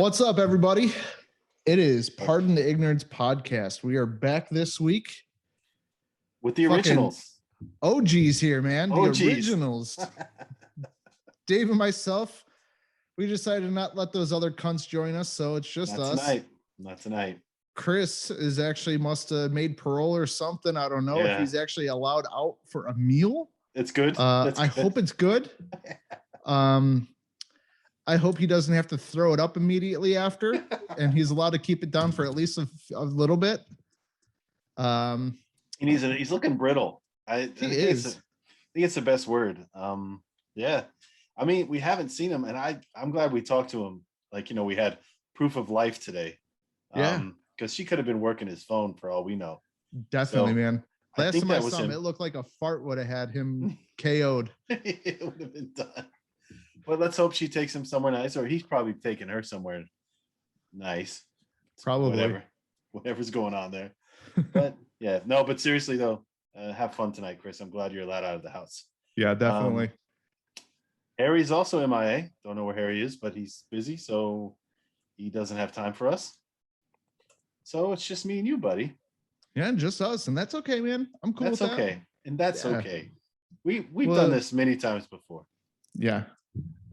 What's up, everybody? It is Pardon the Ignorance podcast. We are back this week with the originals. OGs here, man. OGs. The originals. Dave and myself, we decided to not let those other cunts join us, so it's just Not us. Not tonight. Chris is actually must have made parole or something. I don't know if he's actually allowed out for a meal. It's good. I hope it's good. I hope he doesn't have to throw it up immediately after, and he's allowed to keep it down for at least a little bit. He's looking brittle. I think it's the best word. Yeah. I mean, we haven't seen him, and I'm glad we talked to him. Like, we had proof of life today. Because she could have been working his phone for all we know. Definitely, man. Last time I saw him, him. It looked like a fart would have had him KO'd. It would have been done. But let's hope she takes him somewhere nice, or he's probably taking her somewhere nice. Probably. Whatever's going on there. But yeah, no, but seriously though, have fun tonight, Chris. I'm glad you're allowed out of the house. Yeah, definitely. Harry's also MIA. Don't know where Harry is, but he's busy, so he doesn't have time for us. So it's just me and you, buddy. Yeah, just us, and that's okay, man. I'm cool with that. That's okay. And that's okay. We've done this many times before. Yeah.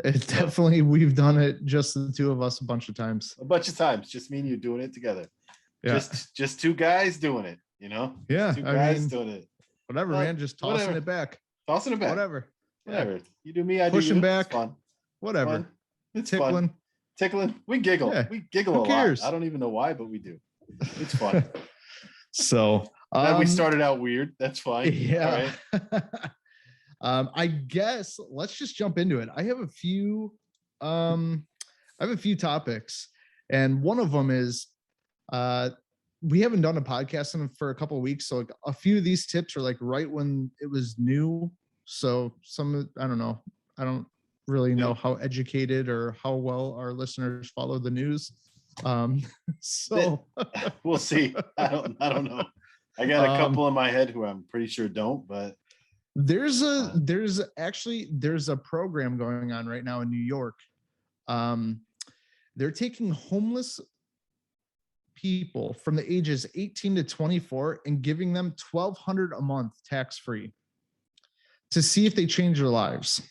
It's definitely, we've done it, just the two of us, a bunch of times. Just me and you doing it together. Yeah. Just two guys doing it, Yeah. Two guys doing it. Whatever, man. Just tossing it back. Tossing it back. Whatever. Yeah. You do me, I do you. Pushing back. It's fun. Whatever. It's tickling. Fun. Tickling. We giggle. Yeah. We giggle Who a cares? lot. I don't even know why, but we do. It's fun. So we started out weird. That's fine. Yeah. All right. I guess let's just jump into it. I have a few topics, and one of them is we haven't done a podcast for a couple of weeks, so like a few of these tips are like right when it was new. So I don't know. I don't really know how educated or how well our listeners follow the news. So we'll see. I don't know. I got a couple in my head who I'm pretty sure don't, but there's a program going on right now in New York. They're taking homeless people from the ages 18 to 24 and giving them $1,200 a month tax-free to see if they change their lives.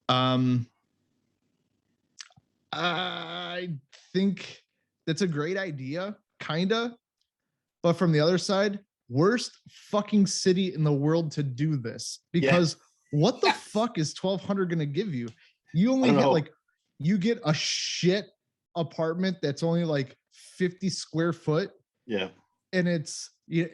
I think that's a great idea, kinda, but from the other side, worst fucking city in the world to do this, because what the fuck is $1,200 gonna give you? You only get you get a shit apartment that's only like 50 square foot. Yeah. And it's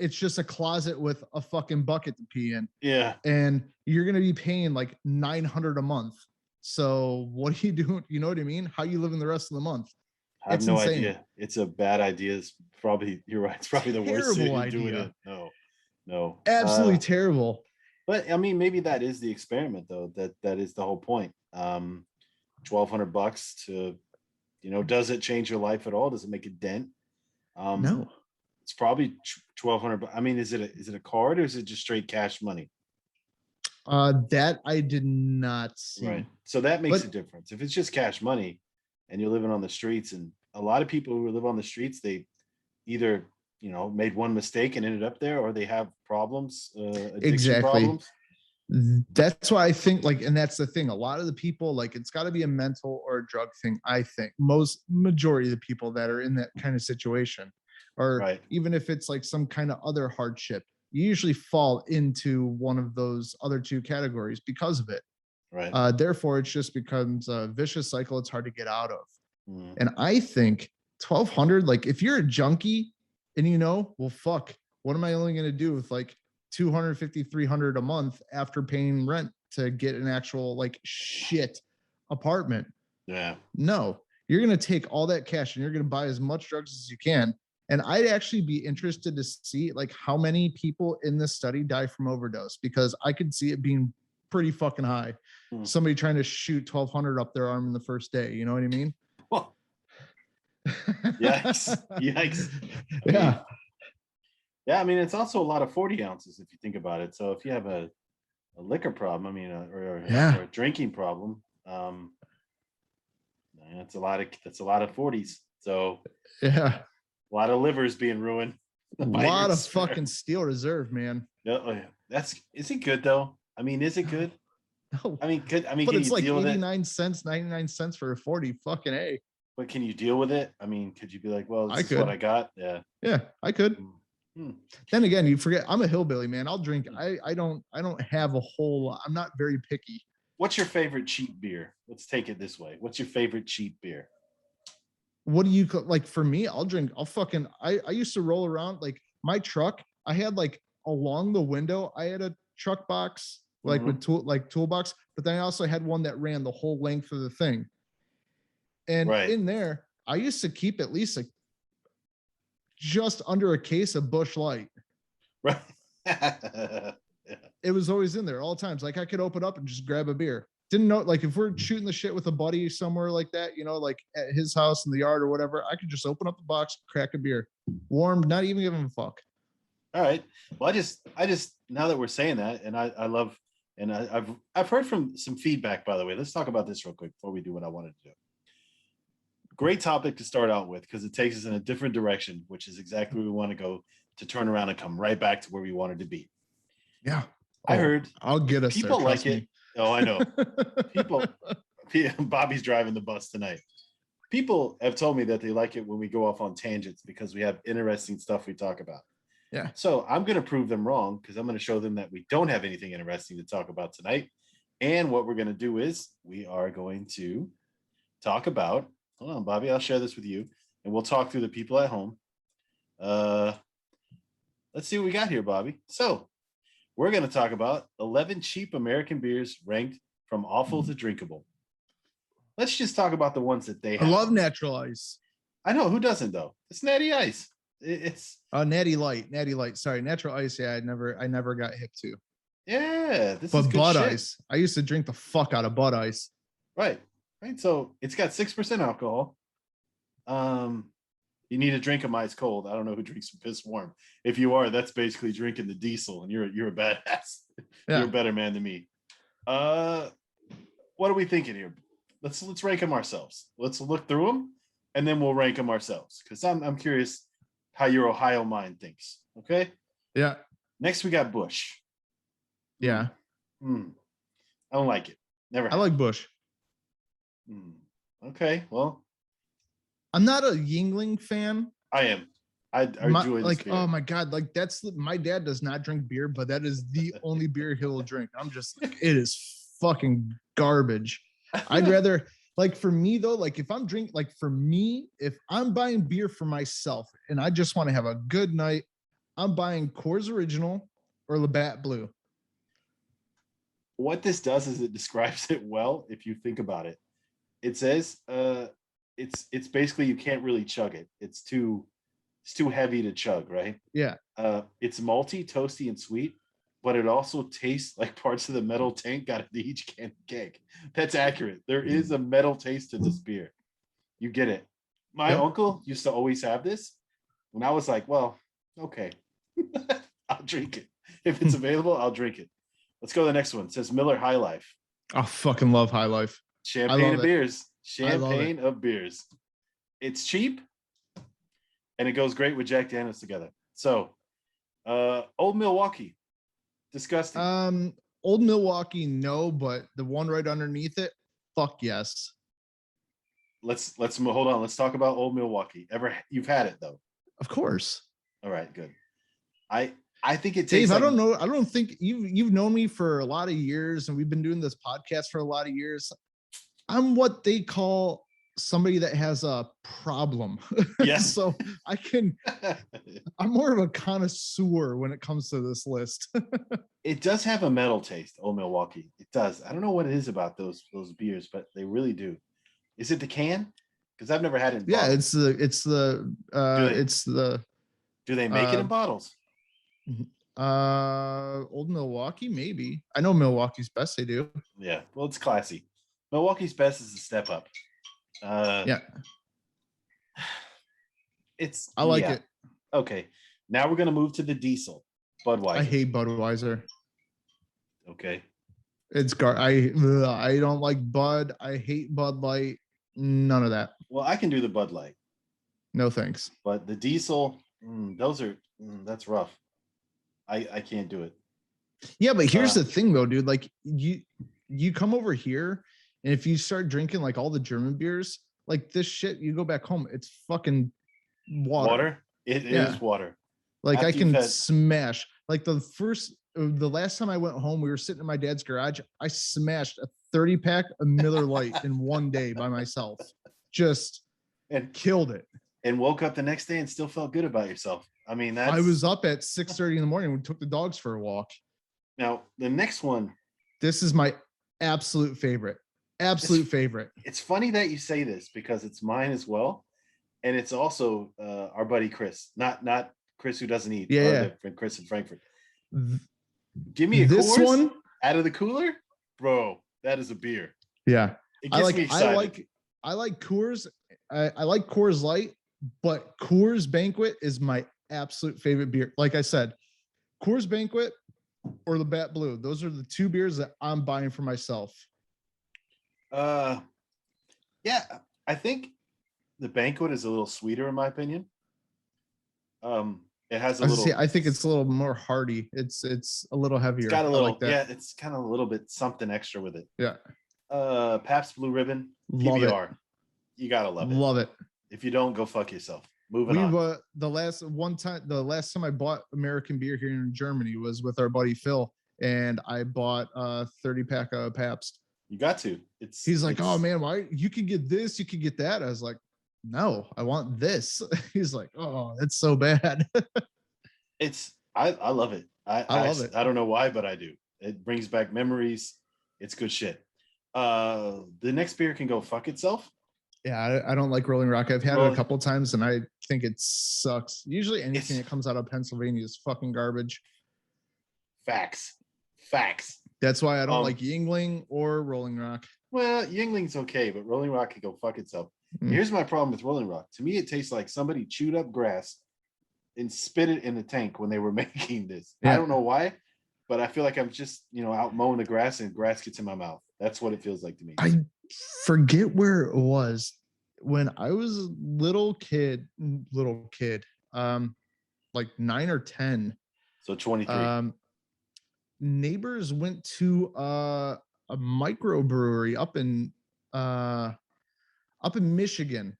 just a closet with a fucking bucket to pee in. Yeah. And you're gonna be paying like $900 a month. So what are you doing? You know what I mean? How you living the rest of the month? I have no idea. It's a bad idea. You're right. It's probably the worst city doing it. No. Absolutely terrible. But I mean, maybe that is the experiment, though. That is the whole point. $1,200 to, does it change your life at all? Does it make a dent? No. It's probably $1,200. I mean, is it a card or is it just straight cash money? That I did not see. Right. So that makes a difference. If it's just cash money and you're living on the streets, and a lot of people who live on the streets, they either, made one mistake and ended up there, or they have problems, addiction problems. That's why I think and that's the thing. A lot of the people, it's got to be a mental or a drug thing. I think majority of the people that are in that kind of situation, or even if it's like some kind of other hardship, you usually fall into one of those other two categories because of it. Right. Therefore, it just becomes a vicious cycle. It's hard to get out of. And I think $1,200, if you're a junkie and well, fuck, what am I only going to do with $250, $300 a month after paying rent to get an actual shit apartment? Yeah. No, you're going to take all that cash and you're going to buy as much drugs as you can. And I'd actually be interested to see how many people in this study die from overdose, because I could see it being pretty fucking high. Somebody trying to shoot 1,200 up their arm in the first day. You know what I mean? Well, yikes. Yeah. Yeah. I mean, it's also a lot of 40 ounces if you think about it. So if you have a liquor problem, or a drinking problem, That's a lot of 40s. So yeah, a lot of livers being ruined. a lot of fucking Steel Reserve, man. No, is it good though? I mean, is it good? No. I mean, but can it's you like deal with 89 cents, 99 cents for a 40. Fucking A. But can you deal with it? I mean, could you be like, well, this is what I got? Yeah. Yeah, I could. Hmm. Then again, you forget I'm a hillbilly, man. I'll drink. I don't have a whole lot. I'm not very picky. What's your favorite cheap beer? Let's take it this way. What's your favorite cheap beer? What do you like? For me, I'll drink. I used to roll around like my truck. I had like along the window, I had a truck box like with toolbox, but then I also had one that ran the whole length of the thing. And in there, I used to keep at least like just under a case of Busch Light. Right. It was always in there all times. Like I could open up and just grab a beer. Didn't know, like if we're shooting the shit with a buddy somewhere like that, like at his house in the yard or whatever, I could just open up the box, crack a beer, warm, not even giving a fuck. All right. Well, I just now that we're saying that, and I love, and I've heard from some feedback, by the way. Let's talk about this real quick before we do what I wanted to do. Great topic to start out with because it takes us in a different direction, which is exactly where we want to go to turn around and come right back to where we wanted to be. Yeah. I heard I'll get us people there, like it. Me. Oh, I know. Bobby's driving the bus tonight. People have told me that they like it when we go off on tangents because we have interesting stuff we talk about. Yeah. So I'm going to prove them wrong because I'm going to show them that we don't have anything interesting to talk about tonight. And what we're going to do is we are going to talk about, hold on, Bobby, I'll share this with you and we'll talk through the people at home. Let's see what we got here, Bobby. So we're going to talk about 11 cheap American beers ranked from awful to drinkable. Let's just talk about the ones that they have. I love natural ice. I know, who doesn't though? It's Natty Ice. It's Natty Light. Sorry, natural ice. Yeah, I never got hip to. Yeah, this is good Bud shit. Ice. I used to drink the fuck out of Bud Ice. Right. So it's got 6% alcohol. You need to drink them ice cold. I don't know who drinks them piss warm. If you are, that's basically drinking the diesel, and you're a badass. Yeah. You're a better man than me. What are we thinking here? Let's rank them ourselves. Let's look through them, and then we'll rank them ourselves. Because I'm curious how your Ohio mind thinks. Okay. Yeah. Next, we got Busch. Yeah. I don't like it. Never. I like Busch. Okay. Well, I'm not a Yingling fan. I am. I enjoy like beer. Oh my god, like my dad does not drink beer, but that is the only beer he'll drink. I'm just like, it is fucking garbage. I'd rather, like, for me though, like if I'm buying beer for myself and I just want to have a good night, I'm buying Coors Original or Labatt Blue. What this does is it describes it well. If you think about it, it says it's basically you can't really chug it. It's too heavy to chug, right? Yeah. It's malty, toasty, and sweet, but it also tastes like parts of the metal tank got into each can of cake. That's accurate. There is a metal taste to this beer. You get it. My uncle used to always have this, and I was like, well, okay, I'll drink it. If it's available, I'll drink it. Let's go to the next one. It says Miller High Life. I fucking love High Life. Champagne of beers. Champagne of beers. It's cheap, and it goes great with Jack Daniels together. So, Old Milwaukee, disgusting. Old Milwaukee, no, but the one right underneath it, fuck yes. Let's hold on. Let's talk about Old Milwaukee. You've had it though? Of course. All right, good. I think it tastes. Dave, I don't know. I don't think you've known me for a lot of years, and we've been doing this podcast for a lot of years. I'm what they call somebody that has a problem. Yes. So I'm more of a connoisseur when it comes to this list. It does have a metal taste, Old Milwaukee. It does. I don't know what it is about those beers, but they really do. Is it the can? Because I've never had it in bottles. Do they make it in bottles? Old Milwaukee, maybe. I know Milwaukee's Best, they do. Yeah, well, it's classy. Milwaukee's Best is a step up. Yeah. I like it. Okay. Now we're gonna move to the diesel. Budweiser. I hate Budweiser. Okay. It's I don't like Bud. I hate Bud Light. None of that. Well, I can do the Bud Light. No thanks. But the Diesel, those are that's rough. I can't do it. Yeah, but here's the thing though, dude. Like you come over here, and if you start drinking like all the German beers, like this shit, you go back home, it's fucking water. It is water. Like I can smash. Like the last time I went home, we were sitting in my dad's garage. I smashed a 30-pack of Miller Lite in one day by myself. Just killed it. And woke up the next day and still felt good about yourself. I mean, I was up at 6:30 in the morning. We took the dogs for a walk. Now, the next one. This is my absolute favorite. Absolute favorite. It's funny that you say this because it's mine as well. And it's also our buddy Chris. Not Chris who doesn't eat. Yeah. Chris in Frankfurt. Give me this Coors one out of the cooler, bro. That is a beer. Yeah, it gets me excited. I like Coors. I like Coors Light, but Coors Banquet is my absolute favorite beer. Like I said, Coors Banquet or the Bat Blue. Those are the two beers that I'm buying for myself. Yeah, I think the Banquet is a little sweeter in my opinion. It has a little. I think it's a little more hearty. It's a little heavier. It's got a little. Yeah, it's kind of a little bit something extra with it. Yeah. Pabst Blue Ribbon PBR. You gotta love it. Love it. If you don't, go fuck yourself. Moving on. The last time I bought American beer here in Germany was with our buddy Phil, and I bought a 30-pack of Pabst. You got to. He's like, oh man, why you could get this, you could get that. I was like, no, I want this. He's like, oh, that's so bad. I love it. I love it. I don't know why, but I do. It brings back memories. It's good shit. The next beer can go fuck itself. Yeah, I don't like Rolling Rock. I've had it a couple of times and I think it sucks. Usually anything that comes out of Pennsylvania is fucking garbage. Facts. That's why I don't like Yingling or Rolling Rock. Well, Yingling's okay, but Rolling Rock can go fuck itself. Here's my problem with Rolling Rock. To me, it tastes like somebody chewed up grass and spit it in the tank when they were making this. Yeah. I don't know why, but I feel like I'm just, out mowing the grass and grass gets in my mouth. That's what it feels like to me. I forget where it was when I was a little kid, like 9 or 10. So 23. Neighbors went to a microbrewery up in Michigan,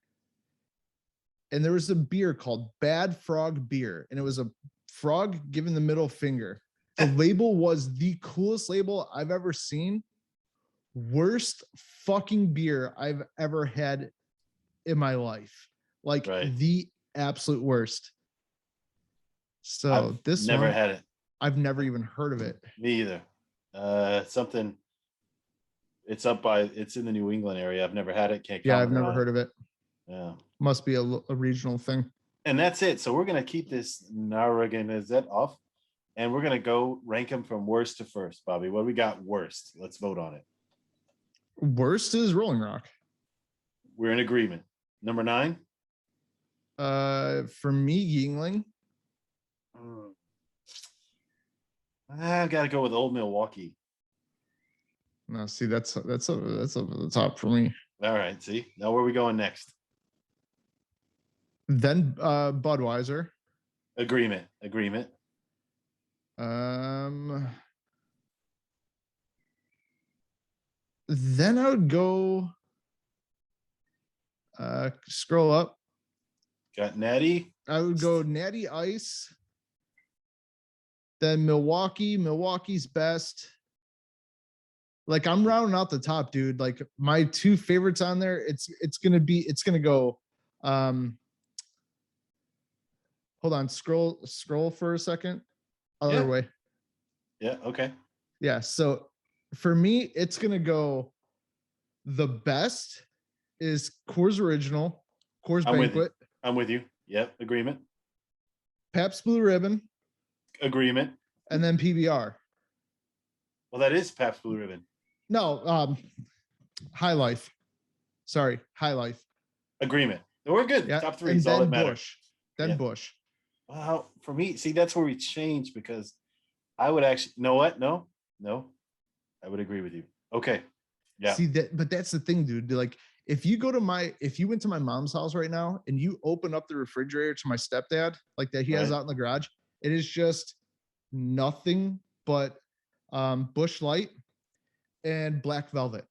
and there was a beer called Bad Frog Beer, and it was a frog giving the middle finger. The label was the coolest label I've ever seen. Worst fucking beer I've ever had in my life. Like the absolute worst. So I've never had it. I've never even heard of it. Me either. Something. It's in the New England area. I've never had it. I've never heard of it. Yeah. Must be a regional thing. And that's it. So we're going to keep this Narragansett off, and we're going to go rank them from worst to first. Bobby, what we got worst? Let's vote on it. Worst is Rolling Rock. We're in agreement. Number 9? For me, Yingling. I got to go with Old Milwaukee. No, see, that's over the top for me. All right, see, now where are we going next? Then Budweiser. Agreement. Then I would go. Scroll up. Got Natty. I would go Natty Ice. Then Milwaukee's best. Like I'm rounding out the top, dude. Like my two favorites on there, it's gonna go. Hold on, scroll for a second. Other way. Yeah, okay. Yeah, so for me, it's gonna go. The best is Coors Original, Coors Banquet. I'm with you. Yep, agreement. Pabst Blue Ribbon. Agreement. And then PBR. Well, that is Pabst Blue Ribbon. No, High Life. Sorry, High Life. Agreement. We're good. Yeah. Top 3 is all that matters. Busch. Then Busch. Well, for me, see, that's where we change because I would actually. You know what? No, I would agree with you. Okay. Yeah. See that, but that's the thing, dude. Like if you went to my mom's house right now and you open up the refrigerator to my stepdad, like that he has out in the garage, it is just nothing but Bush Light and Black Velvet.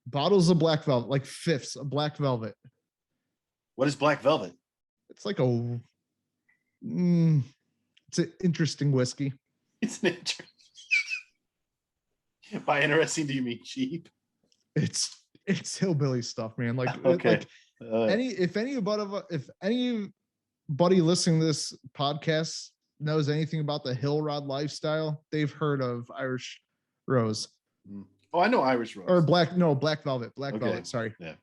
Bottles of Black Velvet, like fifths of Black Velvet. What is Black Velvet? It's like it's an interesting whiskey. It's an interesting. By interesting, do you mean cheap? It's hillbilly stuff, man. Like, okay. If anybody listening to this podcast knows anything about the hill rod lifestyle, they've heard of Irish Rose. Oh, I know Irish Rose. Or Black Velvet. Velvet, sorry. Yeah.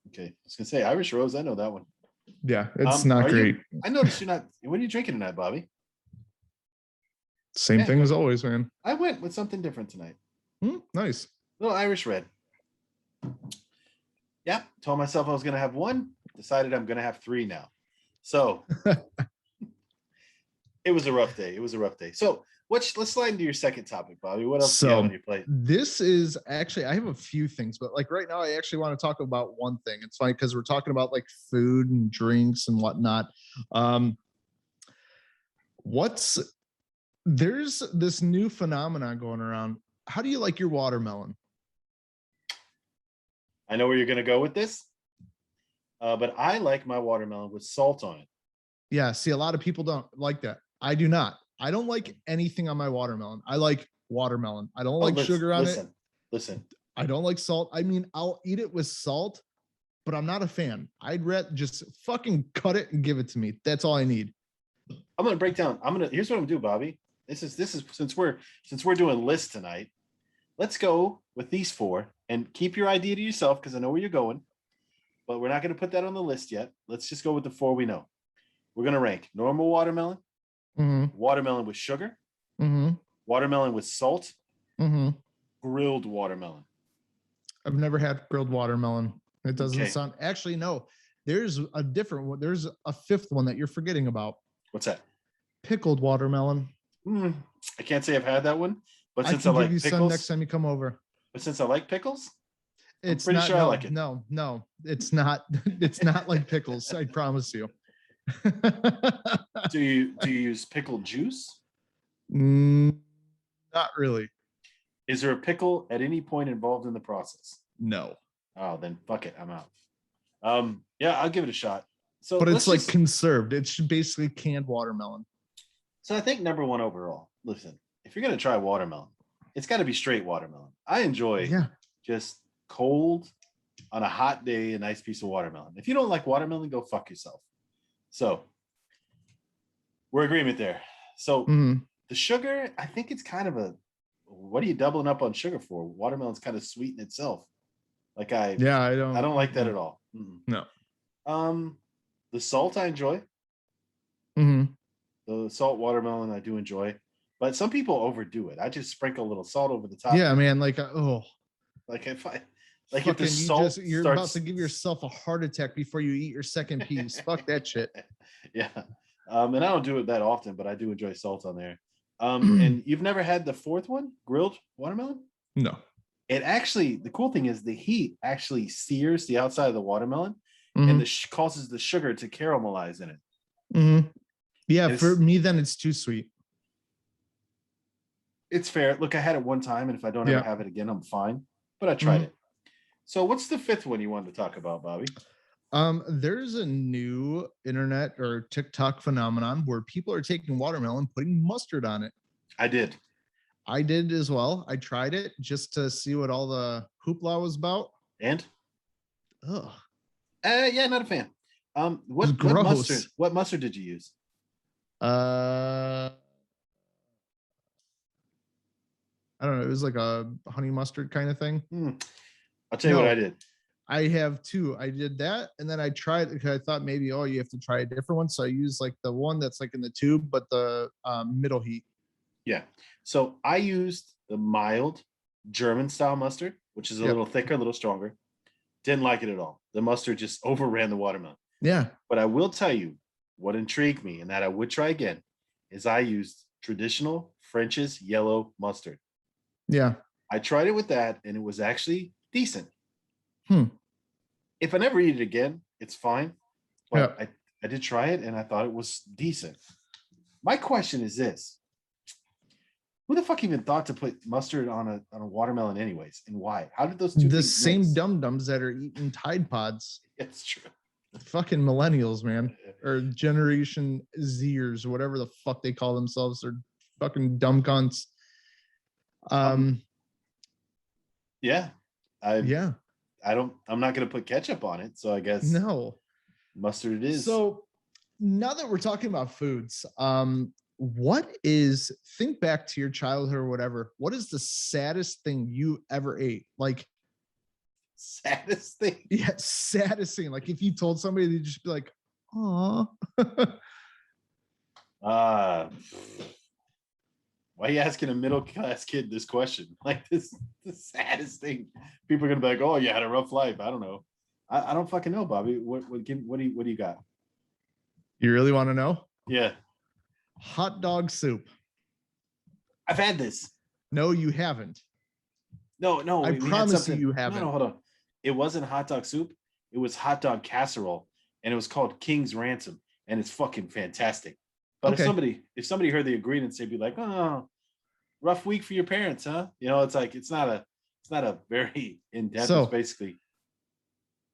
Okay. I was gonna say Irish Rose, I know that one. Yeah, it's not great. I noticed you're not. What are you drinking tonight, Bobby? Same thing as always, man. I went with something different tonight. Nice. Little Irish red. Yeah, told myself I was gonna have one. Decided I'm gonna have 3 now. So it was a rough day. So let's slide into your second topic, Bobby. What else do you have on your plate? This is actually, I have a few things, but like right now, I actually want to talk about one thing. It's funny because we're talking about like food and drinks and whatnot. There's this new phenomenon going around. How do you like your watermelon? I know where you're going to go with this, but I like my watermelon with salt on it. Yeah, see, a lot of people don't like that. I do not. I don't like anything on my watermelon. I like watermelon. I don't like sugar on it. Listen. I don't like salt. I mean, I'll eat it with salt, but I'm not a fan. I'd rather just fucking cut it and give it to me. That's all I need. I'm going to break down. Here's what I'm going to do, Bobby. This is since we're doing lists tonight, let's go with these 4 and keep your idea to yourself because I know where you're going, but we're not going to put that on the list yet. Let's just go with the 4 we know. We're going to rank normal watermelon, watermelon with sugar, watermelon with salt, grilled watermelon. I've never had grilled watermelon. It doesn't sound, actually, no, there's a different one. There's a 5th one that you're forgetting about. What's that? Pickled watermelon. I can't say I've had that one, but since I like give you pickles, some next time you come over. But since I like pickles, I'm pretty sure I like it. No, it's not. It's not like pickles. I promise you. Do you use pickled juice? Not really. Is there a pickle at any point involved in the process? No. Oh, then fuck it. I'm out. Yeah, I'll give it a shot. So, but it's like conserved. It's basically canned watermelon. So I think number 1 overall. Listen, if you're gonna try watermelon, it's got to be straight watermelon. I enjoy just cold on a hot day, a nice piece of watermelon. If you don't like watermelon, go fuck yourself. So we're agreement there. So the sugar, I think it's kind of what are you doubling up on sugar for? Watermelon's kind of sweet in itself. Like I don't like that at all. No. The salt I enjoy. The salt watermelon I do enjoy, but some people overdo it. I just sprinkle a little salt over the top. Yeah, man. Like if the salt you're about to give yourself a heart attack before you eat your second piece. Fuck that shit. Yeah. And I don't do it that often, but I do enjoy salt on there. And you've never had the 4th one, grilled watermelon? No. It actually, the cool thing is the heat actually sears the outside of the watermelon and causes the sugar to caramelize in it. Yeah, for me, then it's too sweet. It's fair. Look, I had it one time, and if I don't ever have it again, I'm fine. But I tried it. So what's the 5th one you wanted to talk about, Bobby? There's a new internet or TikTok phenomenon where people are taking watermelon, putting mustard on it. I did as well. I tried it just to see what all the hoopla was about. And? Yeah, not a fan. What mustard did you use? I don't know. It was like a honey mustard kind of thing. I'll tell you what I did. I have 2. I did that, and then I tried because I thought maybe, you have to try a different one. So I used like the one that's like in the tube, but the middle heat. Yeah. So I used the mild German style mustard, which is a little thicker, a little stronger. Didn't like it at all. The mustard just overran the watermelon. Yeah. But I will tell you what intrigued me and that I would try again is I used traditional French's yellow mustard. Yeah. I tried it with that and it was actually decent. if I never eat it again, it's fine. But Yeah. I did try it and I thought it was decent. My question is this: who the fuck even thought to put mustard on a watermelon, anyways, and why? How did those two The things same mix? dum-dums that are eating Tide Pods. It's true. Fucking millennials, man, or Generation Zers, whatever the fuck they call themselves. They're fucking dumb cunts. Yeah. Yeah. I'm not gonna put ketchup on it, so I guess No. mustard it is. So now that we're talking about foods, think back to your childhood or whatever. What is the saddest thing you ever ate? Like, saddest thing? Yeah, saddest thing. Like if you told somebody, they'd just be like, "Aw." Why are you asking a middle class kid this question? Like, this the saddest thing. People are gonna be like, "Oh, you had a rough life." I don't know. I don't fucking know, Bobby. What do you got? You really want to know? Yeah. Hot dog soup. I've had this. No, you haven't. No. I promise you haven't. No, hold on. It wasn't hot dog soup. It was hot dog casserole, and it was called King's Ransom, and it's fucking fantastic. But Okay. if somebody heard the ingredients, they'd be like, "Oh, rough week for your parents, huh?" You know, it's like it's not a very in depth. It's So basically.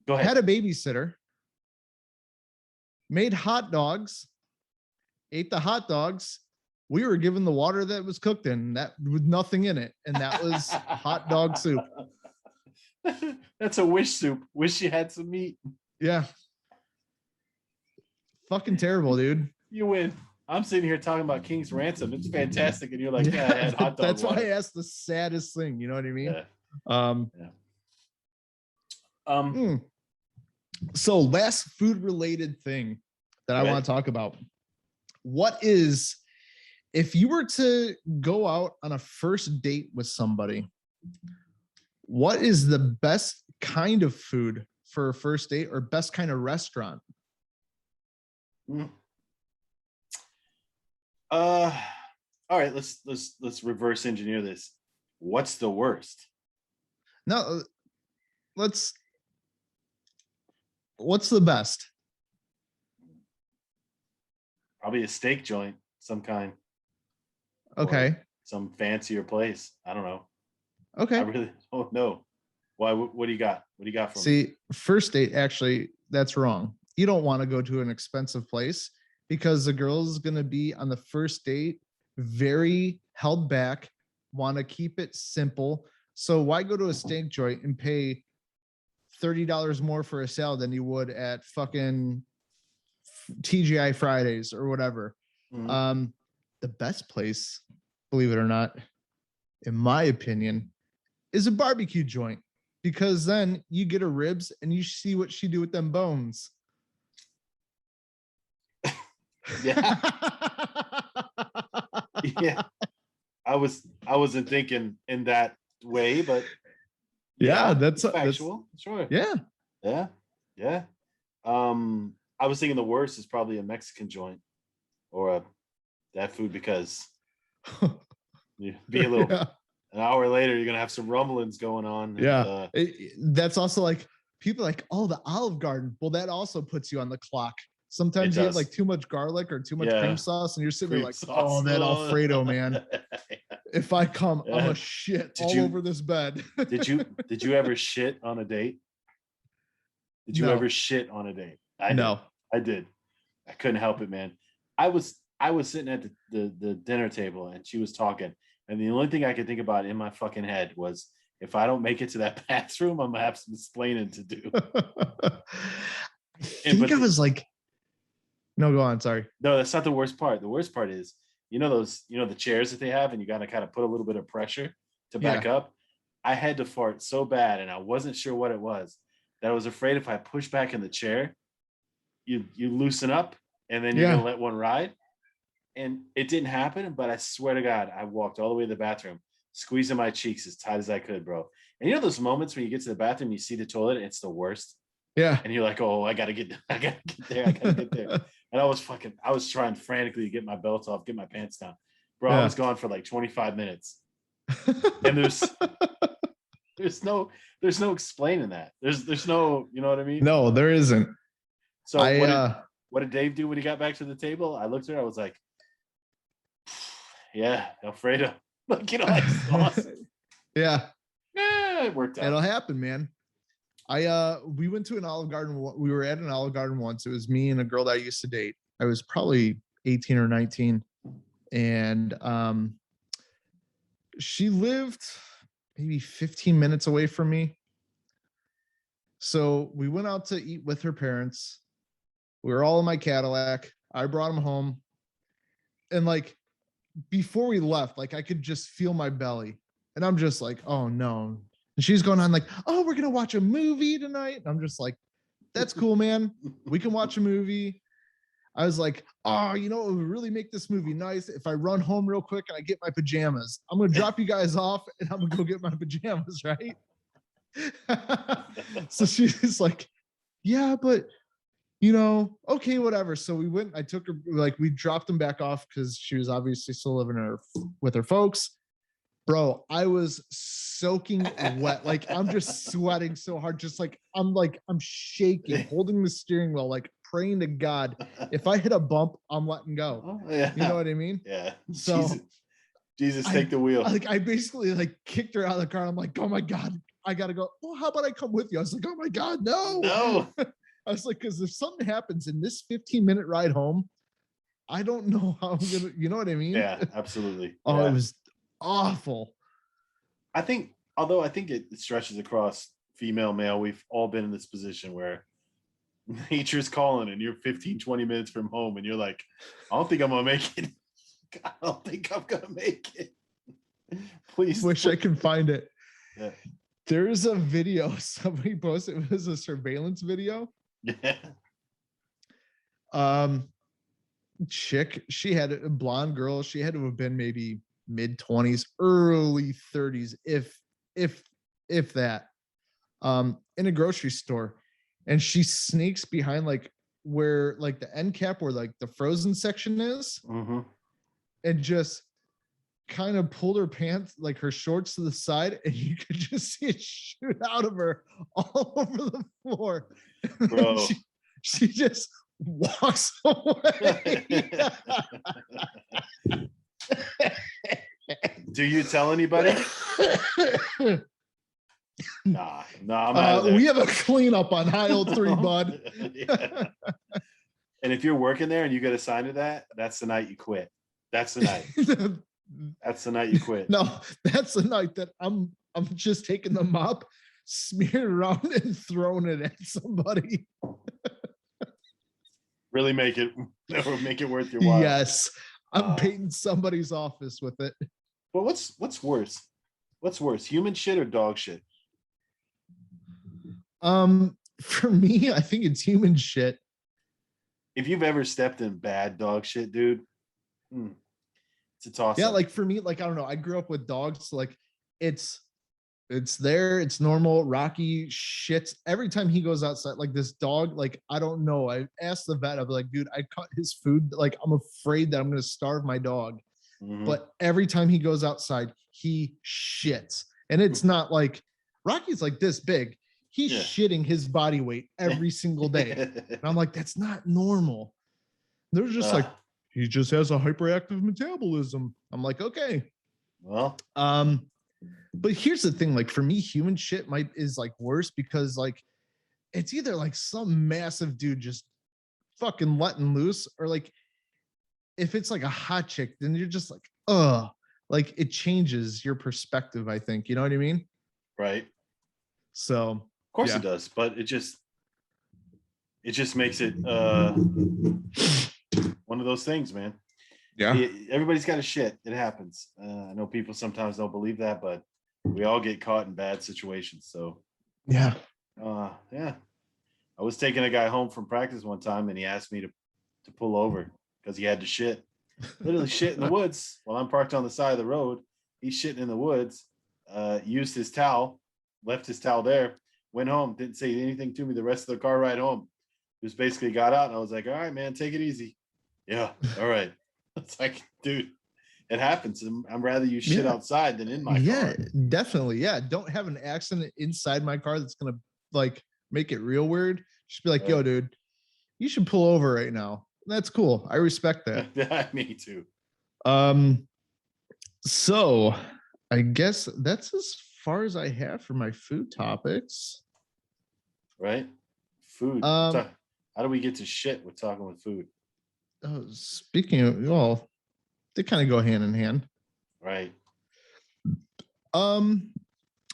Go ahead. had a babysitter, made hot dogs, ate the hot dogs. We were given the water that was cooked in that with nothing in it, and that was hot dog soup. That's a wish soup. Wish you had some meat. Yeah. Fucking terrible, dude. You win. I'm sitting here talking about King's Ransom. It's fantastic, and you're like, "Yeah, I had hot dog." That's water. why I asked the saddest thing. You know what I mean? Yeah. So last food related thing that I want to talk about. What is, if you were to go out on a first date with somebody, what is the best kind of food for a first date or best kind of restaurant? All right, let's reverse engineer this. What's the worst? No, what's the best? Probably a steak joint, some kind. Okay. Some fancier place. I don't know. Okay. I really don't know. Why? What do you got? What do you got for me? See, first date, actually, that's wrong. You don't want to go to an expensive place because the girl is going to be on the first date very held back, want to keep it simple. So why go to a steak joint and pay $30 more for a salad than you would at fucking TGI Fridays or whatever? Mm-hmm. The best place, believe it or not, in my opinion, is a barbecue joint, because then you get her ribs and you see what she do with them bones. Yeah. Yeah. I wasn't thinking in that way, but yeah, that's factual. That's, sure. Yeah. I was thinking the worst is probably a Mexican joint or that food, because you be a little an hour later you're gonna have some rumblings going on. Yeah. That's also like people like, oh, the Olive Garden. Well, that also puts you on the clock. Sometimes you have like too much garlic or too much cream sauce, and you're sitting there like, oh, that Alfredo, man. If I come, I'm a shit over this bed. Did you ever shit on a date? Did you ever shit on a date? I did. I couldn't help it, man. I was sitting at the dinner table and she was talking, and the only thing I could think about in my fucking head was, if I don't make it to that bathroom, I'm gonna have some explaining to do. I was like, no, go on. Sorry. No, that's not the worst part. The worst part is, the chairs that they have, and you got to kind of put a little bit of pressure to back up. I had to fart so bad, and I wasn't sure what it was, that I was afraid if I push back in the chair, you loosen up, and then you're gonna let one ride. And it didn't happen, but I swear to God, I walked all the way to the bathroom, squeezing my cheeks as tight as I could, bro. And you know those moments when you get to the bathroom, you see the toilet, and it's the worst. Yeah. And you're like, oh, I gotta get there. And I was trying frantically to get my belt off, get my pants down. Bro, I was gone for like 25 minutes. And there's no explaining that. There's no, you know what I mean? No, there isn't. So what did Dave do when he got back to the table? I looked at her, I was like, yeah, Alfredo. Like, like sauce. Yeah. Yeah, it worked out. It'll happen, man. We went to an Olive Garden. We were at an Olive Garden once. It was me and a girl that I used to date. I was probably 18 or 19. And she lived maybe 15 minutes away from me. So we went out to eat with her parents. We were all in my Cadillac. I brought them home. And like before we left, like I could just feel my belly. And I'm just like, oh no. And she's going on like, oh, we're going to watch a movie tonight. And I'm just like, that's cool, man. We can watch a movie. I was like, oh, you know, it would really make this movie nice if I run home real quick and I get my pajamas. I'm going to drop you guys off and I'm going to go get my pajamas, right? So she's like, yeah, but, you know, okay, whatever. So we went, I took her, like, we dropped them back off because she was obviously still living with her folks. Bro, I was soaking wet. Like, I'm just sweating so hard. Just like, I'm shaking, holding the steering wheel, like praying to God. If I hit a bump, I'm letting go. Oh, yeah. You know what I mean? Yeah. So Jesus, take the wheel. I basically like kicked her out of the car. I'm like, oh my God, I gotta go. Well, how about I come with you? I was like, oh my God, no. No. I was like, because if something happens in this 15-minute ride home, I don't know how I'm gonna, you know what I mean? Yeah, absolutely. Oh, yeah. It was awful. I think it stretches across female, male. We've all been in this position where nature's calling and you're 15, 20 minutes from home and you're like, I don't think I'm gonna make it. I don't think I'm gonna make it. Please. Wish I could find it. Yeah. There is a video somebody posted. It was a surveillance video. Yeah. Chick, she had a blonde girl. She had to have been maybe mid-20s, early 30s, if that. In a grocery store, and she sneaks behind like where like the end cap where like the frozen section is, and just kind of pulled her pants, like her shorts to the side, and you could just see it shoot out of her all over the floor. Bro. She just walks away. Do you tell anybody? Nah, I'm out we have a cleanup on aisle 3, bud. Yeah. And if you're working there and you get assigned to that, that's the night you quit. That's the night. That's the night you quit. No, that's the night that I'm just taking the mop, smearing it around, and throwing it at somebody. Really make it worth your while. Yes, I'm painting somebody's office with it. Well, what's worse? What's worse, human shit or dog shit? For me, I think it's human shit. If you've ever stepped in bad dog shit, dude, it's a toss. Yeah, like for me, like I don't know, I grew up with dogs. So like it's there, it's normal. Rocky shits every time he goes outside. Like this dog, like I don't know. I asked the vet, I'd be like, dude, I cut his food. Like I'm afraid that I'm gonna starve my dog. But every time he goes outside, he shits, and it's not like Rocky's like this big. He's shitting his body weight every single day. And I'm like, that's not normal. They're just like, he just has a hyperactive metabolism. I'm like, okay. Well, but here's the thing, like for me, human shit is like worse because like it's either like some massive dude just fucking letting loose, or like if it's like a hot chick, then you're just like, like it changes your perspective, I think. You know what I mean? Right. So of course it does, but it just makes it one of those things, man. Yeah. Everybody's got a shit. It happens. I know people sometimes don't believe that, but we all get caught in bad situations. So yeah. I was taking a guy home from practice one time and he asked me to pull over because he had to shit. Literally shit in the woods while I'm parked on the side of the road. He's shitting in the woods, used his towel, left his towel there, went home, didn't say anything to me the rest of the car ride home. Just basically got out and I was like, all right, man, take it easy. Yeah, all right. It's like, dude, It happens. I'm rather you shit outside than in my car. Yeah, definitely. Yeah. Don't have an accident inside my car that's gonna like make it real weird. Just be like, yo, dude, you should pull over right now. That's cool. I respect that. Yeah, me too. So I guess that's as far as I have for my food topics. Right? Food. How do we get to shit with talking with food? Speaking of, well, they kind of go hand in hand. Right.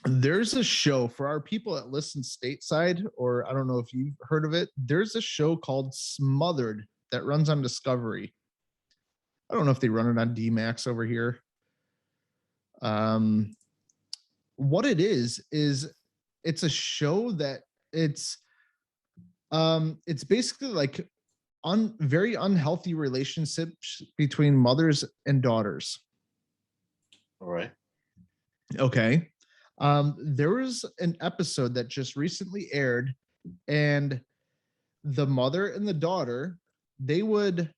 There's a show for our people that listen stateside, or I don't know if you've heard of it. There's a show called Smothered that runs on Discovery. I don't know if they run it on D-Max over here. What it is it's a show that it's basically like very unhealthy relationships between mothers and daughters. All right. Okay. There was an episode that just recently aired, and the mother and the daughter, they would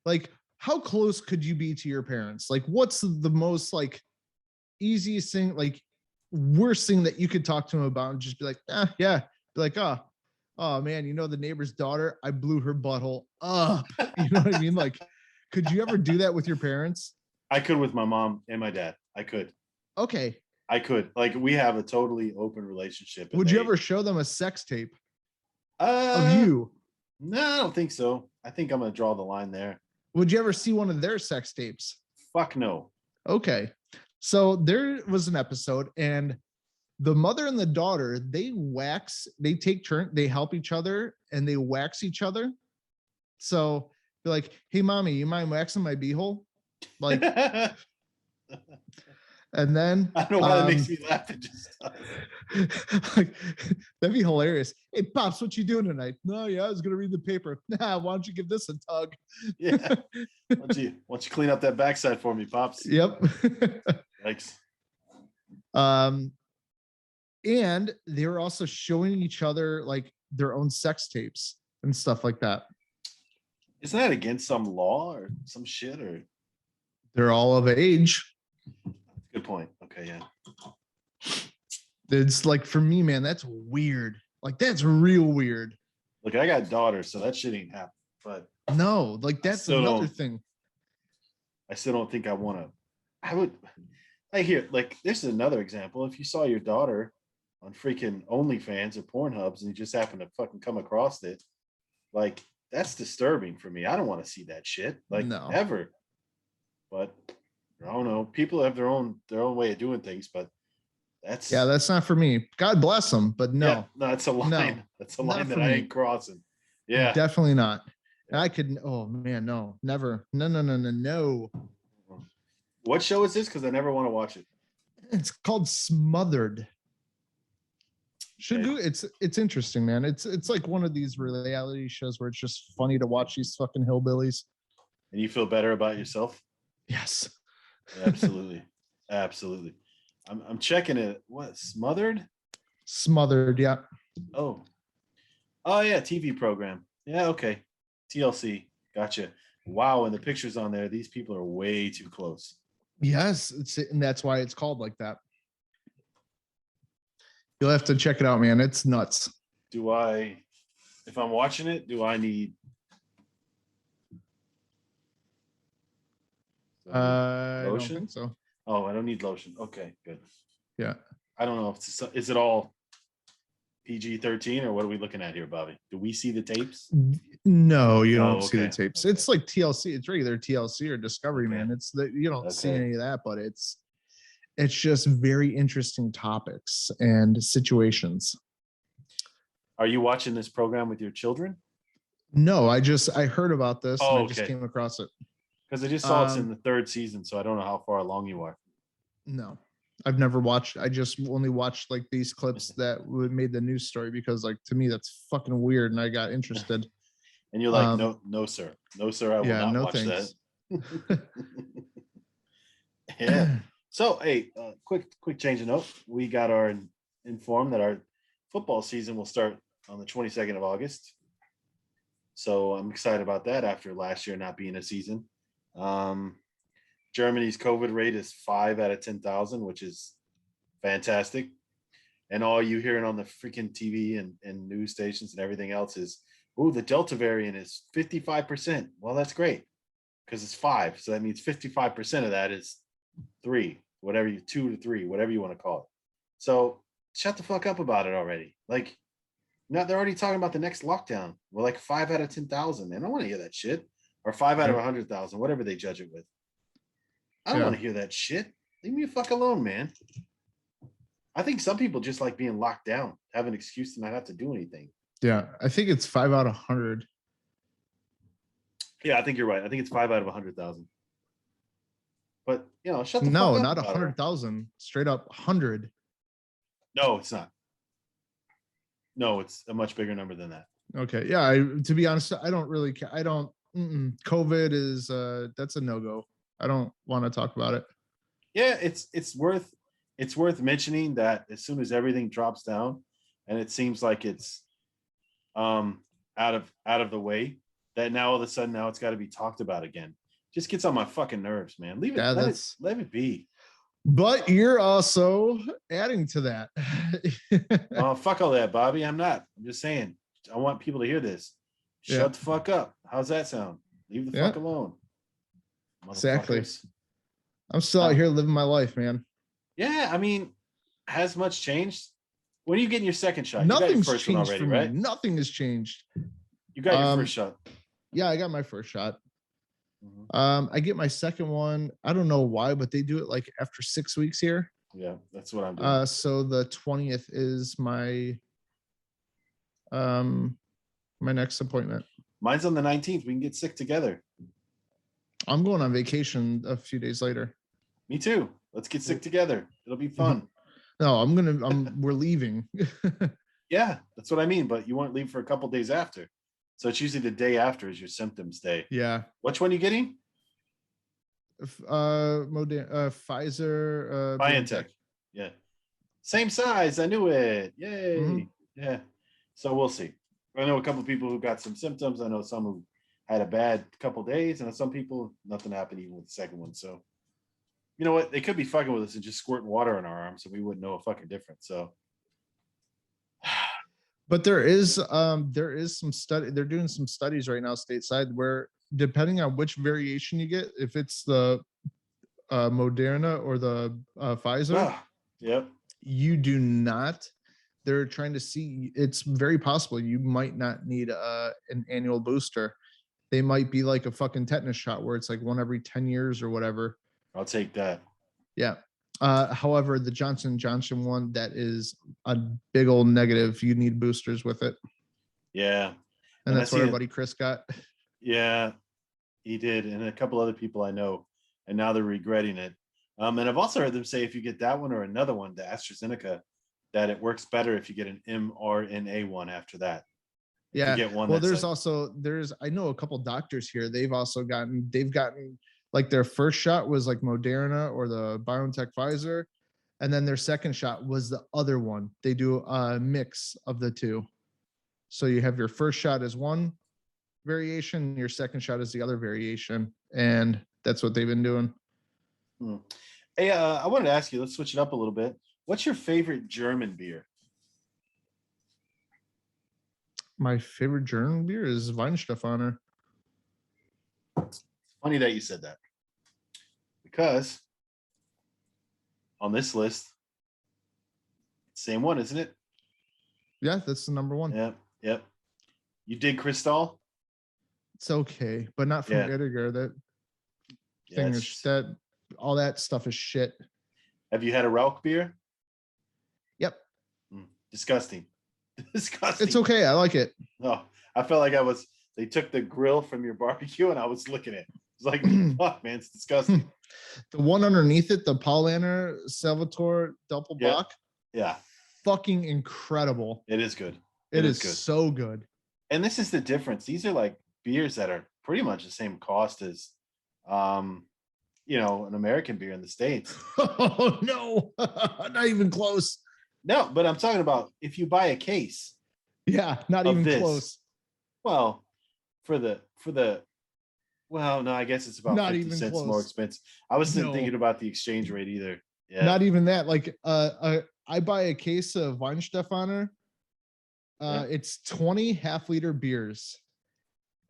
like, how close could you be to your parents? Like, what's the most like easiest thing, like worst thing that you could talk to them about and just be like, yeah, be like, oh man, you know, the neighbor's daughter, I blew her butthole up. You know what I mean? Like, could you ever do that with your parents? I could with my mom and my dad. I could. Okay. I could. Like, we have a totally open relationship. Would you ever show them a sex tape of you? No, I don't think so. I think I'm going to draw the line there. Would you ever see one of their sex tapes? Fuck no. Okay. So there was an episode, and the mother and the daughter, they take turn, they help each other and they wax each other. So they're like, hey, mommy, you mind waxing my beehole? Like, and then I don't know why that makes me laugh. It just like, that'd be hilarious. Hey, Pops, what you doing tonight? No, yeah, I was gonna read the paper. Nah, why don't you give this a tug? Yeah. Why don't you clean up that backside for me, Pops? Yep. Thanks. And they were also showing each other like their own sex tapes and stuff like that. Isn't that against some law or some shit? Or they're all of age. Good point. Okay, yeah. It's like, for me, man, that's weird. Like, that's real weird. Look, I got daughters, so that shit ain't happening. But no, like, that's another thing. I still don't think I want to. I would. I hear, like, this is another example. If you saw your daughter on freaking OnlyFans or Pornhubs and you just happen to fucking come across it, like, that's disturbing for me. I don't want to see that shit, like, no. Ever. But I don't know. People have their own way of doing things, but that's not for me. God bless them, but no. Yeah, no, that's a line. No, that's a line that I ain't crossing. Yeah, definitely not. And I could. Oh man, no, never. No. What show is this? Because I never want to watch it. It's called Smothered. Should do. It's interesting, man. It's like one of these reality shows where it's just funny to watch these fucking hillbillies. And you feel better about yourself? Yes. Absolutely. Absolutely. I'm checking it. What, Smothered? Smothered, yeah. Oh yeah, TV program. Yeah, okay. TLC. Gotcha. Wow, and the pictures on there, these people are way too close. Yes, and that's why it's called like that. You'll have to check it out, man. It's nuts. If I'm watching it, do I need lotion? I don't think so. Oh, I don't need lotion. Okay, good. Yeah. I don't know if is it all PG-13 or what are we looking at here, Bobby? Do we see the tapes? No, you don't see the tapes. Okay. It's like TLC. It's regular TLC or Discovery, man. It's that you don't see any of that, but it's just very interesting topics and situations. Are you watching this program with your children? No, I heard about this and I just came across it. Because I just saw it's in the 3rd season, so I don't know how far along you are. No, I've never watched. I just only watched like these clips that made the news story because, like, to me that's fucking weird, and I got interested. And you're like, no, sir, I will not watch thanks. that. Yeah. So, hey, quick change of note. We got informed that our football season will start on the 22nd of August. So I'm excited about that after last year not being a season. Germany's COVID rate is 5 out of 10,000, which is fantastic. And all you hearing on the freaking TV and news stations and everything else is, oh, the Delta variant is 55%. Well, that's great because it's 5. So that means 55% of that is 3, 2 to 3, whatever you want to call it. So shut the fuck up about it already. Like, now they're already talking about the next lockdown. We're like 5 out of 10,000. And I don't want to hear that shit. Or 5 out of 100,000, whatever they judge it with. I don't want to hear that shit. Leave me the fuck alone, man. I think some people just like being locked down, have an excuse to not have to do anything. Yeah, I think it's 5 out of 100. Yeah, I think you're right. I think it's 5 out of 100,000. But, you know, shut the fuck No, up. not 100,000. Straight up 100. No, it's not. No, it's a much bigger number than that. Okay. Yeah, to be honest, I don't really care. I don't. COVID is that's a no-go. I don't want to talk about it. Yeah, it's worth mentioning that as soon as everything drops down and it seems like it's out of the way, that now all of a sudden now it's got to be talked about again. Just gets on my fucking nerves, man. Leave it. Yeah, let it be. But you're also adding to that. Oh, fuck all that, Bobby. I'm not. I'm just saying. I want people to hear this. Shut the fuck up. How's that sound? Leave the fuck alone. Exactly. I'm still out here living my life, man. Yeah, I mean, has much changed? When are you getting your second shot? Nothing's you got your first changed one already, for me. right? Nothing has changed. You got your first shot. Yeah, I got my first shot. I get my second one. I don't know why, but they do it like after 6 weeks here. Yeah, that's what I'm doing. So the 20th is my my next appointment. Mine's on the 19th. We can get sick together. I'm going on vacation a few days later. Me too. Let's get sick together. It'll be fun. No, we're leaving. Yeah, that's what I mean. But you won't leave for a couple days after. So it's usually the day after is your symptoms day. Yeah. Which one are you getting? Pfizer. BioNTech. Yeah. Same size. I knew it. Yay. Mm-hmm. Yeah. So we'll see. I know a couple of people who got some symptoms. I know some who had a bad couple days, and some people, nothing happened even with the second one. So, you know what? They could be fucking with us and just squirting water in our arms, and we wouldn't know a fucking difference. So, but there is some study. They're doing some studies right now stateside where, depending on which variation you get, if it's the Moderna or the Pfizer, you do not. They're trying to see. It's very possible you might not need an annual booster. They might be like a fucking tetanus shot where it's like one every 10 years or whatever. I'll take that. Yeah. However, the Johnson & Johnson one, that is a big old negative. You need boosters with it. Yeah. And that's what our buddy Chris got. Yeah, he did. And a couple other people I know, and now they're regretting it. And I've also heard them say if you get that one or another one, the AstraZeneca, that it works better if you get an mRNA one after that. Yeah. Get one. Well, I know a couple doctors here. They've gotten like their first shot was like Moderna or the BioNTech Pfizer. And then their second shot was the other one. They do a mix of the two. So you have your first shot as one variation, your second shot is the other variation. And that's what they've been doing. Hey, I wanted to ask you, let's switch it up a little bit. What's your favorite German beer? My favorite German beer is Weihenstephaner. Funny that you said that. Because on this list, same one, isn't it? Yeah, that's the number one. Yep. You dig Cristal? It's okay, but not from Edgar. That thing is that all that stuff is shit. Have you had a Rauch beer? Yep. Disgusting. Disgusting. It's okay. I like it. Oh, I felt like they took the grill from your barbecue and I was licking it. It's like, fuck, man, it's disgusting. The one underneath it, the Paulaner Salvatore Doppelbock. Yeah. Fucking incredible. It is good. It is good. So good. And this is the difference. These are like beers that are pretty much the same cost as, an American beer in the States. Oh, no. Not even close. No, but I'm talking about if you buy a case. Yeah, not even close. Well, for the Well, no, I guess it's about Not 50 even cents more close. expensive. I wasn't thinking No, about the exchange rate either. Yeah. not even that. Like, I buy a case of Weinstefaner. Yeah. It's 20 half-liter beers,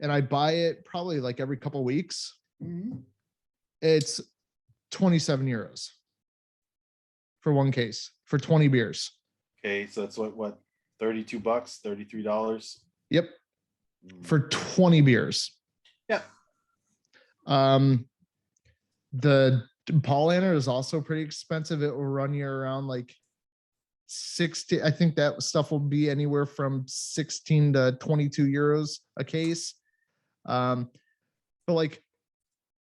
and I buy it probably like every couple weeks. Mhm. It's 27 euros for one case for 20 beers. Okay, so that's what, $32, $33. Yep, for 20 beers. Yeah. The Paulaner is also pretty expensive. It will run you around like 60. I think that stuff will be anywhere from 16 to 22 euros a case. But like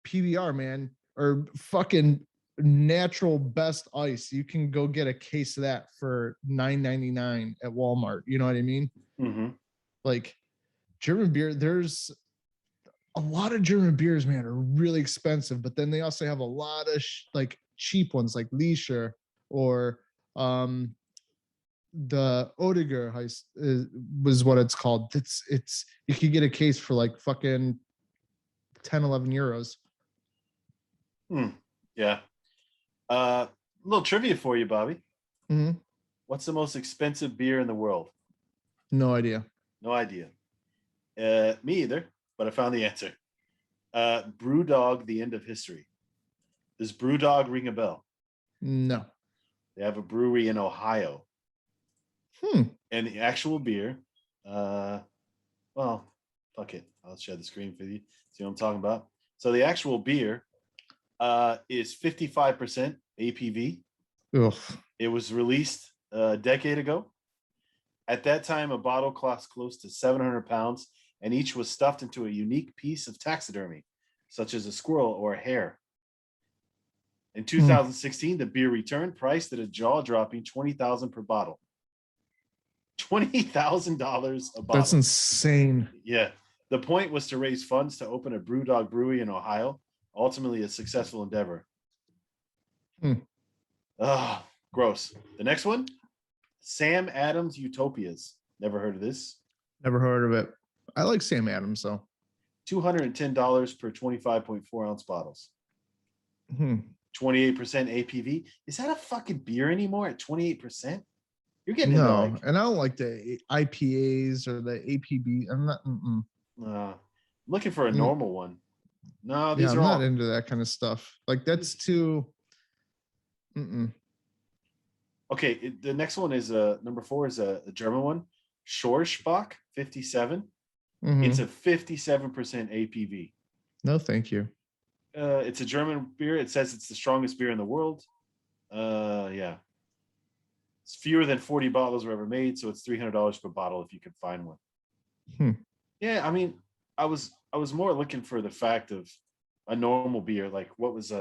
PBR, man, or fucking natural best ice, you can go get a case of that for $9.99 at Walmart. You know what I mean? Mm-hmm. Like German beer, there's a lot of German beers, man, are really expensive, but then they also have a lot of like cheap ones like Leisure or the Oediger heist was what it's called. It's you could get a case for like fucking 10-11 euros. Yeah. A little trivia for you, Bobby. Mm-hmm. What's the most expensive beer in the world? No idea. No idea. Me either, but I found the answer. Brewdog, the end of history. Does Brewdog ring a bell? No. They have a brewery in Ohio. And the actual beer, well, fuck it. I'll share the screen for you. See what I'm talking about? So the actual beer is 55% APV. Ugh. It was released a decade ago. At that time, a bottle cost close to 700 pounds, and each was stuffed into a unique piece of taxidermy, such as a squirrel or a hare. In 2016, the beer returned, priced at a jaw-dropping $20,000 per bottle. $20,000 a bottle. That's insane. Yeah. The point was to raise funds to open a Brewdog brewery in Ohio, ultimately a successful endeavor. Ah, gross. The next one, Sam Adams Utopias. Never heard of this. Never heard of it. I like Sam Adams though. $210 per 25.4 ounce bottles. 28% APV. Is that a fucking beer anymore at 28%? You're getting into like, and I don't like the IPAs or the APB. I'm not. Looking for a normal one. No, these I'm are not all into that kind of stuff. Like that's too. Okay. The next one is number 4 is a German one, Schorschbach 57. It's a 57% APV. No, thank you. It's a German beer. It says it's the strongest beer in the world. Yeah. It's fewer than 40 bottles were ever made, so it's $300 per bottle if you can find one. Yeah, I mean, I was more looking for the fact of a normal beer, like what was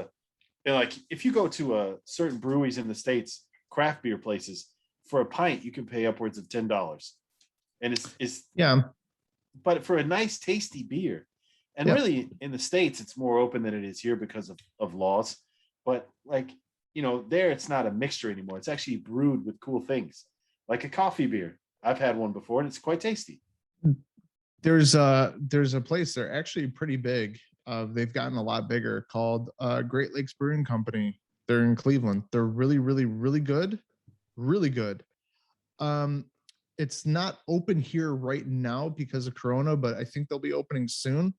like if you go to certain breweries in the States, craft beer places, for a pint you can pay upwards of $10, and it's yeah. But for a nice, tasty beer, and really in the States, it's more open than it is here because of laws. But like, there it's not a mixture anymore. It's actually brewed with cool things, like a coffee beer. I've had one before, and it's quite tasty. There's a place, they're actually pretty big. They've gotten a lot bigger, called Great Lakes Brewing Company. They're in Cleveland. They're really, really, really good. Really good. It's not open here right now because of Corona, but I think they'll be opening soon.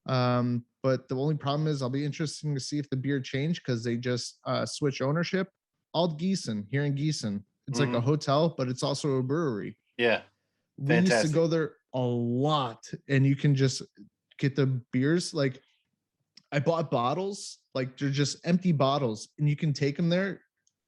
But the only problem is I'll be interested to see if the beer changed because they just switch ownership. Alt Gießen here in Gießen. It's like a hotel, but it's also a brewery. Yeah. We used to go there a lot, and you can just get the beers. Like I bought bottles, like they're just empty bottles, and you can take them there.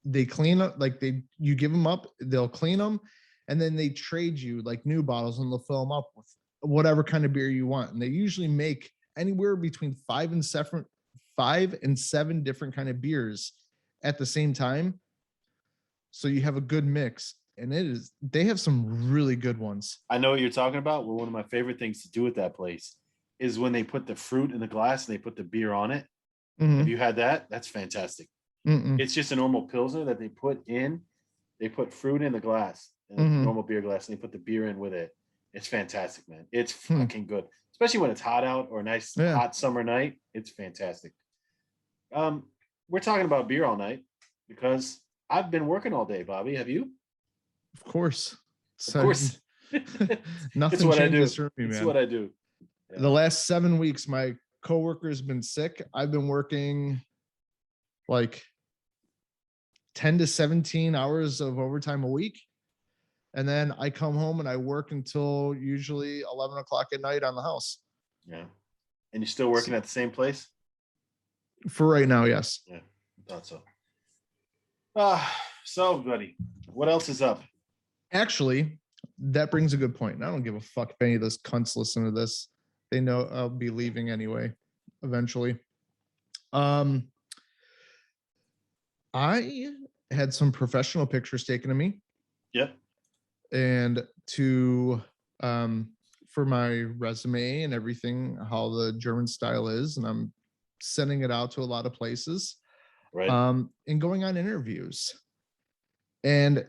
They clean up, like you give them up, they'll clean them, and then they trade you like new bottles, and they'll fill them up with whatever kind of beer you want. And they usually make anywhere between 5 and 7 different kind of beers at the same time. So you have a good mix, and they have some really good ones. I know what you're talking about. Well, one of my favorite things to do at that place is when they put the fruit in the glass and they put the beer on it. Have you had that? That's fantastic. It's just a normal Pilsner that they put fruit in the glass, in a normal beer glass, and they put the beer in with it. It's fantastic, man. It's fucking good, especially when it's hot out or a nice hot summer night. It's fantastic. We're talking about beer all night because I've been working all day, Bobby. Have you? Of course. Of course. Nothing changes for me, man. It's what I do. Yeah. The last 7 weeks, my coworker's been sick. I've been working like 10 to 17 hours of overtime a week. And then I come home and I work until usually 11 o'clock at night on the house. Yeah. And you're still working at the same place? For right now, yes. Yeah, I thought so. So, buddy, what else is up? Actually, that brings a good point. I don't give a fuck if any of those cunts listen to this. They know I'll be leaving anyway, eventually. I had some professional pictures taken of me. Yep. And to for my resume and everything, how the German style is, and I'm sending it out to a lot of places. Right. And going on interviews. And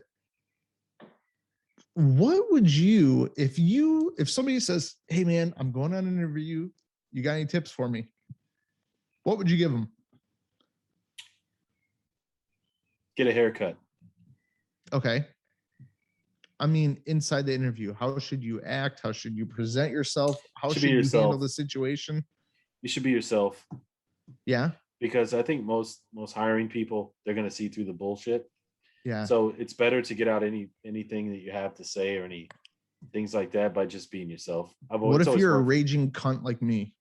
what would you, if somebody says, hey man, I'm going on an interview, you got any tips for me? What would you give them? Get a haircut. Okay. I mean, inside the interview, how should you act? How should you present yourself? How should you handle the situation? You should be yourself. Yeah. Because I think most hiring people, they're going to see through the bullshit. Yeah. So it's better to get out anything that you have to say or any things like that by just being yourself. What if you're a raging cunt like me?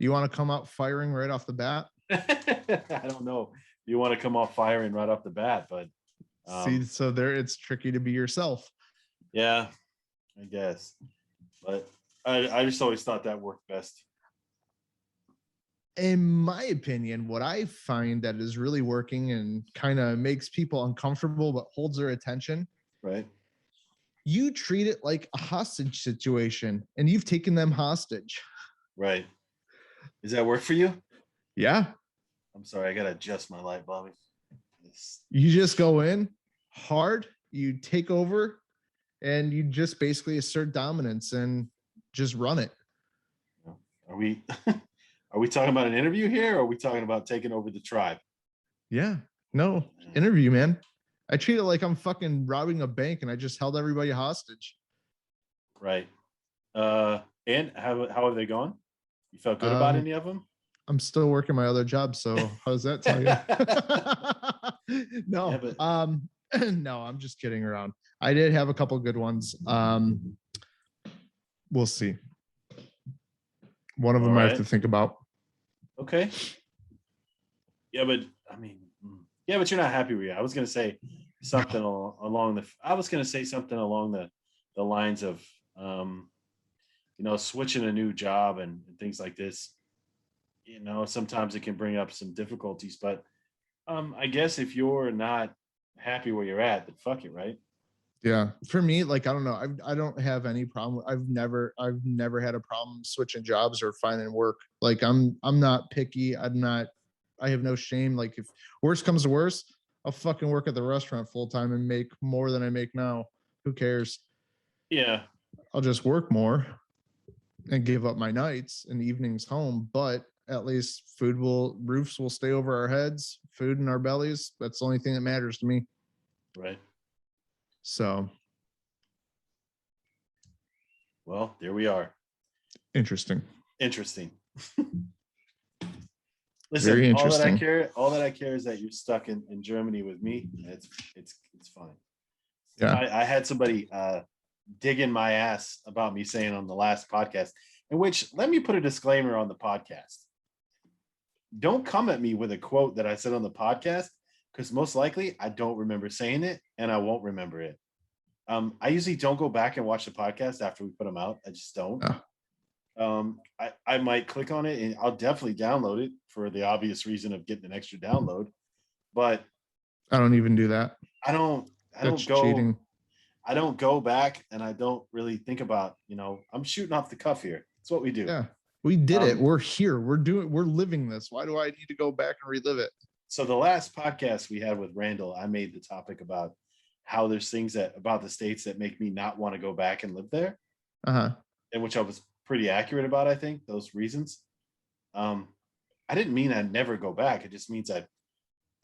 You want to come out firing right off the bat? I don't know. You want to come off firing right off the bat, but see, so there it's tricky to be yourself. Yeah, I guess. But I just always thought that worked best. In my opinion, what I find that is really working and kind of makes people uncomfortable but holds their attention. Right. You treat it like a hostage situation and you've taken them hostage. Right. Does that work for you? Yeah. I'm sorry, I gotta adjust my light, Bobby. You just go in hard, you take over, and you just basically assert dominance and just run it. Are we talking about an interview here, or are we talking about taking over the tribe? Yeah. No, interview, man. I treat it like I'm fucking robbing a bank and I just held everybody hostage. Right. And how have they gone? You felt good about any of them? I'm still working my other job, so how does that tell you? No, yeah, no, I'm just kidding around. I did have a couple good ones. We'll see. One of them I have to think about. Okay. Yeah, but I mean, yeah, but you're not happy with it. I was gonna say something along the lines of switching a new job and things like this. Sometimes it can bring up some difficulties, but I guess if you're not happy where you're at, then fuck it, right? Yeah, for me, like I don't know, I don't have any problem. I've never had a problem switching jobs or finding work. Like I'm not picky. I have no shame. Like if worst comes to worst, I'll fucking work at the restaurant full time and make more than I make now. Who cares? Yeah, I'll just work more and give up my nights and evenings home, but at least roofs will stay over our heads, food in our bellies. That's the only thing that matters to me. Right. So. Well, there we are. Interesting. Listen, very interesting. All that I care is that you're stuck in Germany with me. It's fine. Yeah. I had somebody digging my ass about me saying on the last podcast, in which, let me put a disclaimer on the podcast. Don't come at me with a quote that I said on the podcast, because most likely I don't remember saying it and I won't remember it. I usually don't go back and watch the podcast after we put them out. I just don't. I might click on it and I'll definitely download it for the obvious reason of getting an extra download, but I don't even do that. That's cheating. I don't go back and I don't really think about, I'm shooting off the cuff here. That's what we do. Yeah, we did it. We're here. We're living this. Why do I need to go back and relive it? So the last podcast we had with Randall, I made the topic about how there's things about the States that make me not want to go back and live there. And which I was pretty accurate about, I think, those reasons. I didn't mean I'd never go back. It just means that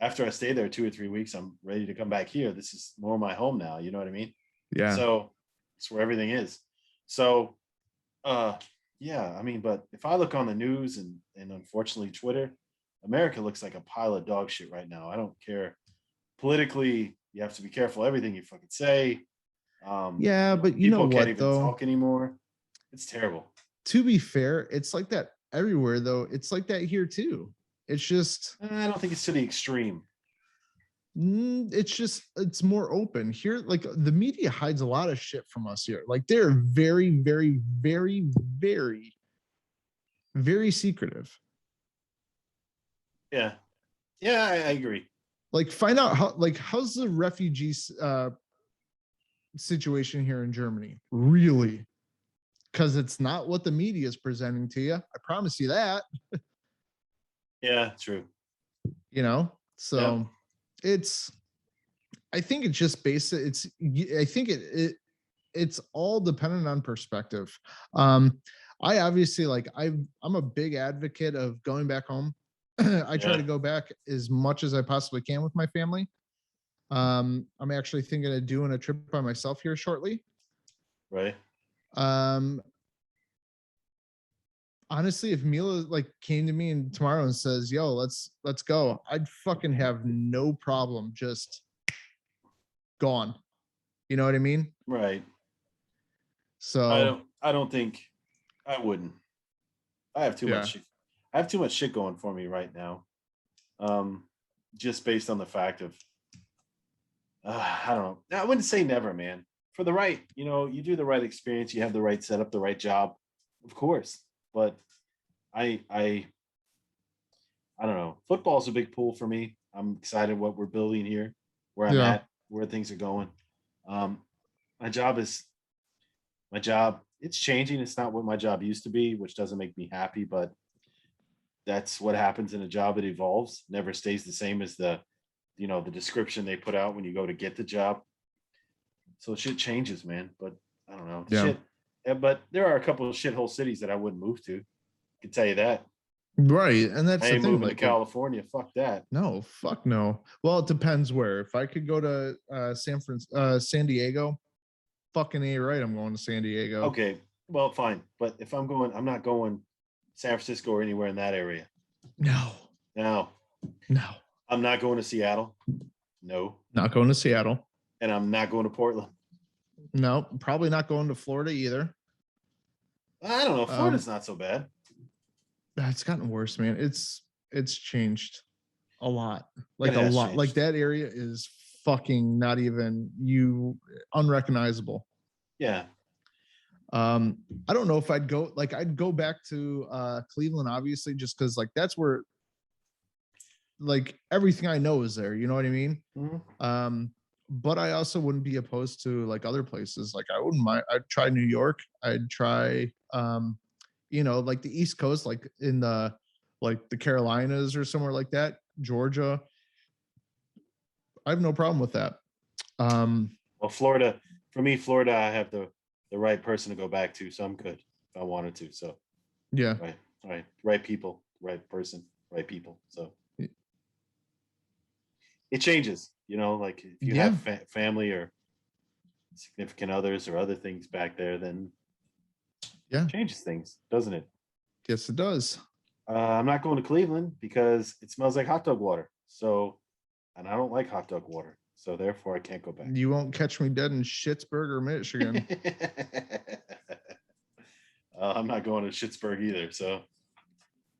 after I stay there 2 or 3 weeks, I'm ready to come back here. This is more my home now. You know what I mean? Yeah. So it's where everything is. So, yeah, I mean, but if I look on the news and unfortunately Twitter, America looks like a pile of dog shit right now. I don't care. Politically, you have to be careful everything you fucking say. Yeah, but you know people can't what, even though? talk anymore. It's terrible. To be fair, it's like that everywhere, though. It's like that here too. It's just, I don't think it's to the extreme. It's more open here. Like the media hides a lot of shit from us here. Like they're very, very, very, very, very secretive. Yeah. Yeah, I agree. Like find out how's the refugee situation here in Germany? Really? Because it's not what the media is presenting to you. I promise you that. Yeah, true. You know, so it's, I think it's just basic. I think it's all dependent on perspective. I obviously I'm a big advocate of going back home. I try to go back as much as I possibly can with my family. I'm actually thinking of doing a trip by myself here shortly. Right. Honestly, if Mila came to me and tomorrow and says, "Yo, let's go," I'd fucking have no problem just gone. You know what I mean? Right. So I don't think I wouldn't. I have too much. I have too much shit going for me right now. Just based on the fact of, I don't know. I wouldn't say never, man. For the right, you do the right experience, you have the right setup, the right job, of course. But I don't know. Football's a big pool for me. I'm excited what we're building here, where I'm at, where things are going. My job. It's changing. It's not what my job used to be, which doesn't make me happy, but that's what happens in a job. It evolves, never stays the same as the description they put out when you go to get the job. So shit changes, man. But I don't know. Shit. But there are a couple of shithole cities that I wouldn't move to. I can tell you that. Right. And that's I ain't the thing. Moving to California. Fuck that. No, fuck no. Well, it depends where. If I could go to San Diego, fucking A right, I'm going to San Diego. Okay. Well, fine. But if I'm not going San Francisco or anywhere in that area. No. I'm not going to Seattle. No. Not going to Seattle. And I'm not going to Portland. No, probably not going to Florida either. I don't know. Florida's not so bad. It's gotten worse, man. It's changed a lot. Like a lot. Changed. Like that area is fucking not even unrecognizable. Yeah. I don't know if I'd go back to Cleveland, obviously, just because that's where everything I know is there. You know what I mean? Mm-hmm. But I also wouldn't be opposed to other places. I wouldn't mind. I'd try New York. I'd try the East Coast, in the Carolinas or somewhere like that, Georgia. I have no problem with that. Well, Florida, for me, I have the right person to go back to, so I'm good if I wanted to. So yeah, right people, right person, right people. So it changes, if you have family or significant others or other things back there, then it changes things, doesn't it? Yes, it does. I'm not going to Cleveland because it smells like hot dog water. So, and I don't like hot dog water. So therefore I can't go back. You won't catch me dead in Schittsburg or Michigan. I'm not going to Schittsburg either. So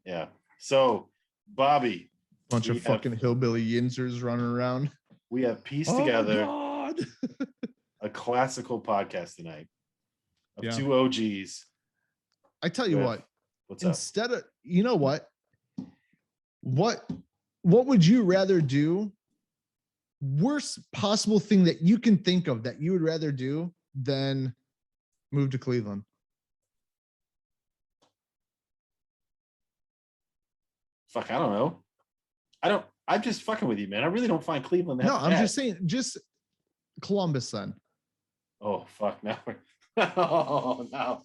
yeah. So Bobby. Bunch of fucking hillbilly yinzers running around. We have pieced together a classical podcast tonight of two OGs. I tell you what. What's instead up? You know what? What would you rather do? Worst possible thing that you can think of that you would rather do than move to Cleveland? Fuck, I don't know. I'm just fucking with you, man. I really don't find Cleveland that bad. I'm just saying, Columbus then. Oh fuck! Now we're oh now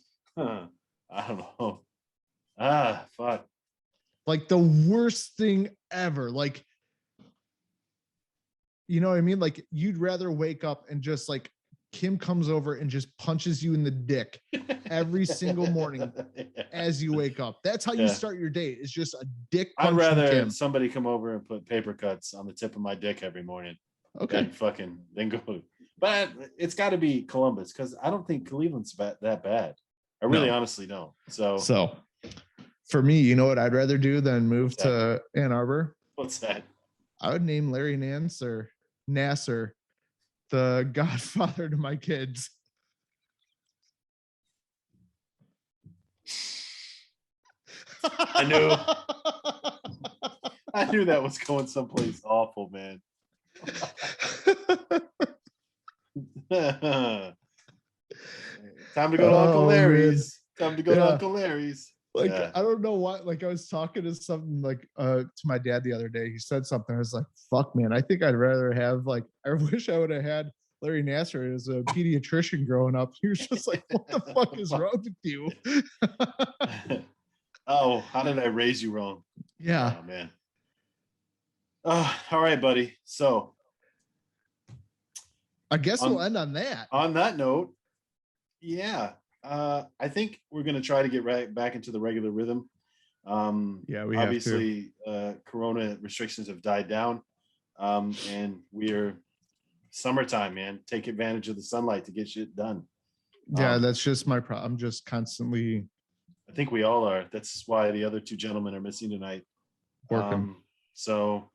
I don't know. Fuck. Like the worst thing ever. Like, you know what I mean? Like you'd rather wake up and just like Kim comes over and just punches you in the dick every single morning as you wake up. That's how you start your day. It's just a dick punch. I'd rather Kim. somebody come over and put paper cuts on the tip of my dick every morning. Okay. Then go. But it's got to be Columbus because I don't think Cleveland's that bad. I really honestly don't. So for me, you know what I'd rather do than move to Ann Arbor? What's that? I would name Larry Nasser the godfather to my kids. I knew that was going someplace awful, man. Time to go to Uncle Larry's. Man. Time to go to Uncle Larry's. Like, I don't know what, like I was talking to something like to my dad the other day. He said something. I was like, fuck, man, I think I'd rather have like, I wish I would have had Larry Nasser as a pediatrician growing up. He was just like, what the fuck is wrong with you? Oh, how did I raise you wrong? Yeah. Oh, man. Oh, all right, buddy. So I guess we'll end on that. On that note, yeah. I think we're going to try to get right back into the regular rhythm. We obviously Corona restrictions have died down, and we're summertime, man. Take advantage of the sunlight to get shit done. Yeah, that's just my problem. I'm just constantly. I think we all are. That's why the other two gentlemen are missing tonight. Working. So,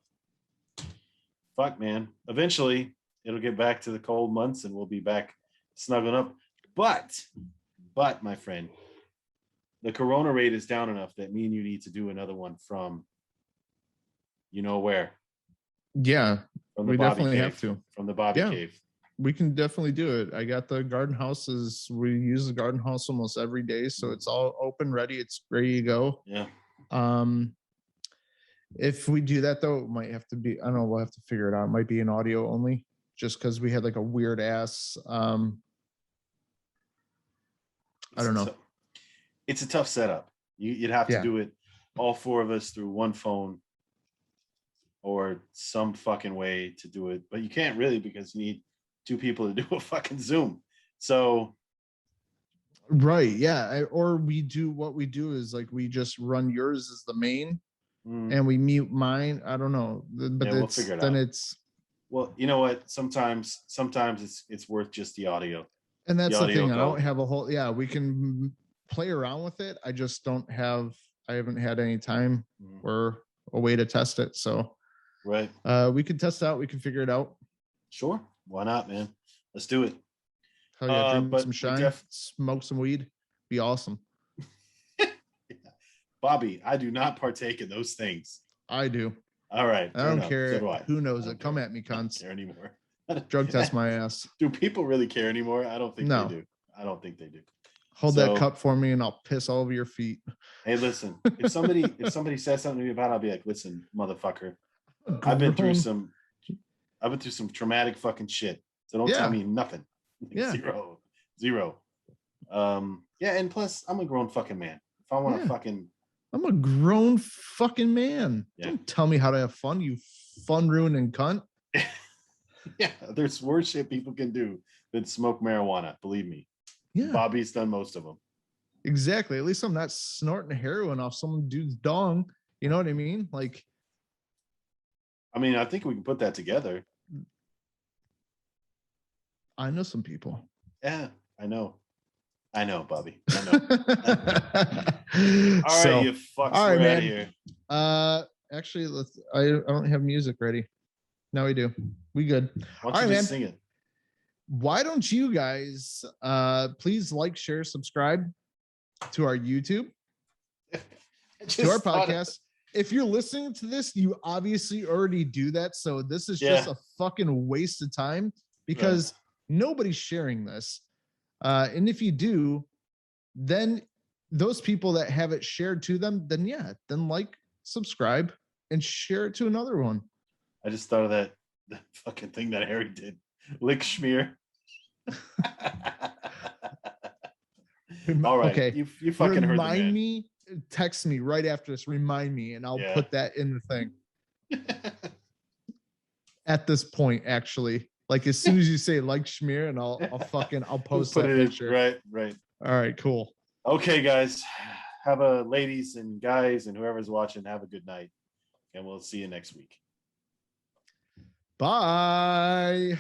fuck, man. Eventually, it'll get back to the cold months, and we'll be back snuggling up. But my friend, the Corona rate is down enough that me and you need to do another one from, you know where? Yeah, we definitely have to. From the Bobby Cave. We can definitely do it. I got the garden houses. We use the garden house almost every day, so it's all open, ready. It's ready to go. Yeah. If we do that though, it might have to be. I don't know. We'll have to figure it out. It might be an audio only, just because we had like a weird ass. I don't know. It's a tough setup. You'd have to do it, all four of us, through one phone or some fucking way to do it. But you can't really, because you need two people to do a fucking Zoom. So. Right. Yeah. Or we do what we do is like we just run yours as the main and we mute mine. I don't know. But we'll figure it out. Well, you know what? Sometimes it's worth just the audio. And that's the thing. I don't have a whole. We can play around with it. I just don't have. I haven't had any time or a way to test it. So, right. We can test it out. We can figure it out. Sure. Why not, man? Let's do it. Hell yeah! Drink some shine, smoke some weed. Be awesome. Bobby, I do not partake in those things. I do. All right. I don't care. So who knows it? Come at me, cunts. I don't care anymore. Drug test my ass. Do people really care anymore? I don't think they do. I don't think they do. Hold that cup for me and I'll piss all over your feet. Hey, listen, if somebody says something to me about it, I'll be like, listen, motherfucker, I've been through some traumatic fucking shit. So don't tell me nothing. Yeah. Zero. And plus I'm a grown fucking man. If I want to I'm a grown fucking man. Yeah. Don't tell me how to have fun, you fun ruining cunt. Yeah, there's worse shit people can do than smoke marijuana. Believe me. Yeah. Bobby's done most of them. Exactly. At least I'm not snorting heroin off some dude's dong. You know what I mean? Like, I mean, I think we can put that together. I know some people. Yeah, I know, Bobby. I know. All right, you fucks. All right, man. Out of here. Actually, I don't have music ready. No, we do. We good. Why don't you just sing it? Why don't you guys please like, share, subscribe to our YouTube, to our podcast. If you're listening to this, you obviously already do that. So this is just a fucking waste of time because nobody's sharing this. And if you do, then those people that have it shared to them, then like, subscribe, and share it to another one. I just thought of that fucking thing that Harry did Lick schmear. All right. Okay. You fucking heard the man. Remind me, text me right after this. Remind me, and I'll put that in the thing. At this point, actually, like as soon as you say like schmear, and I'll post that picture. Right. All right, cool. Okay, guys. Have a ladies and guys and whoever's watching, have a good night. And we'll see you next week. Bye.